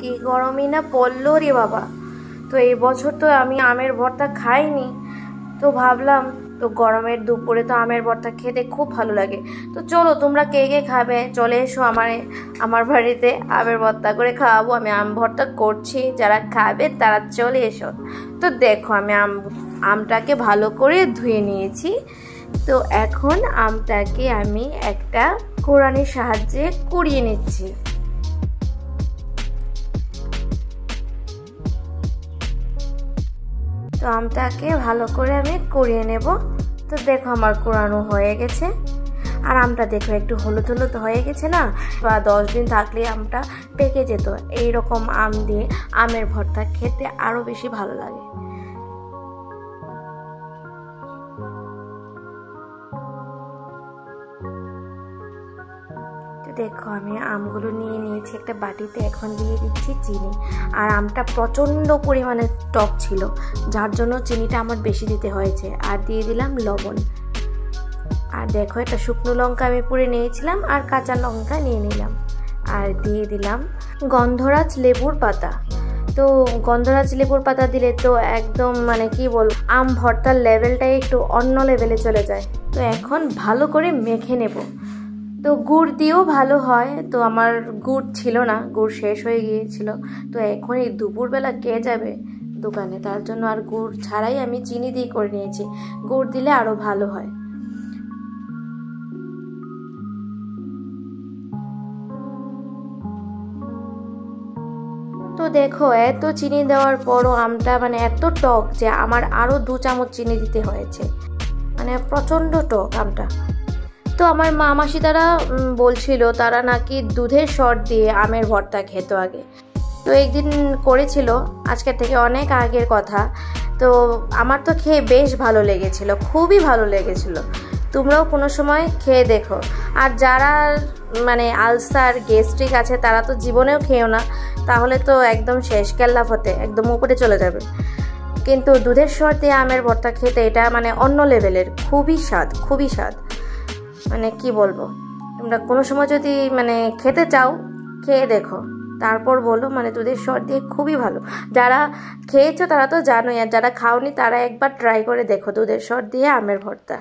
কি গরমই না পড়লো রে বাবা। তো এই বছর তো আমি আমের ভর্তা খাইনি, তো ভাবলাম তো গরমের দুপুরে তো আমের ভর্তা খেতে খুব ভালো লাগে। তো চলো তোমরা কে কে খাবে চলে এসো আমার বাড়িতে, আমের ভর্তা করে খাওয়াবো। আমি আম ভর্তা করছি, যারা খাবে তারা চলে এসো। তো দেখো আমি আমটাকে ভালো করে ধুয়ে নিয়েছি। তো এখন আমটাকে আমি একটা কোড়ানির সাহায্যে কুড়িয়ে নিচ্ছি। তো আমটাকে ভালো করে আমি কুড়িয়ে নেব। তো দেখো আমার কুড়ানো হয়ে গেছে। আর আমটা দেখো একটু হলুদ হলুদ হয়ে গেছে না, বা 10 দিন থাকলে আমটা পেকে যেত। এইরকম আম দিয়ে আমের ভর্তা খেতে আরো বেশি ভালো লাগে। দেখো আমি আমগুলো নিয়ে নিয়েছি একটা বাটিতে, এখন দিয়ে দিচ্ছি চিনি। আর আমটা প্রচণ্ড পরিমাণে টক ছিল, যার জন্য চিনিটা আমার বেশি দিতে হয়েছে। আর দিয়ে দিলাম লবণ। আর দেখো একটা শুকনো লঙ্কা আমি পুড়ে নিয়েছিলাম, আর কাঁচা লঙ্কা নিয়ে নিলাম। আর দিয়ে দিলাম গন্ধরাজ লেবুর পাতা। তো গন্ধরাজ লেবুর পাতা দিলে তো একদম মানে কি বলবো, আম ভর্তার লেভেলটাই একটু অন্য লেভেলে চলে যায়। তো এখন ভালো করে মেখে নেব। তো গুড় দিয়েও ভালো হয়, তো আমার গুড় ছিল না, গুড় শেষ হয়ে গিয়েছিল। তো এখন এই দুপুরবেলা কে যাবে দোকানে, তার জন্য আর গুড় ছাড়াই আমি চিনি দিয়ে করে নিয়েছি। গুড় দিলে আরো ভালো হয়। তো দেখো এত চিনি দেওয়ার পরও আমটা মানে এত টক যে আমার আরো 2 চামচ চিনি দিতে হয়েছে, মানে প্রচন্ড টক আমটা। তো আমার মা মাসি তারা বলছিল তারা নাকি দুধের সর দিয়ে আমের ভর্তা খেত আগে। তো একদিন করেছিল, আজকের থেকে অনেক আগের কথা। তো আমার তো খেয়ে বেশ ভালো লেগেছিল, খুবই ভালো লেগেছিল। তোমরাও কোনো সময় খেয়ে দেখো। আর যারা মানে আলসার গ্যাস্ট্রিক আছে তারা তো জীবনেও খেও না, তাহলে তো একদম শেষ, কেল্লা ফতে একদম উপরে চলে যাবে। কিন্তু দুধের সর দিয়ে আমের ভর্তা খেতে এটা মানে অন্য লেভেলের, খুবই স্বাদ, খুবই স্বাদ। মানে কি বলবো, তোমরা কোনো সময় যদি মানে খেতে চাও খেয়ে দেখো, তারপর বলো। মানে দুধের সর দিয়ে খুবই ভালো। যারা খেয়েছো তারা তো জানোই, আর যারা খাওনি তারা একবার ট্রাই করে দেখো দুধের সর দিয়ে আমের ভর্তা।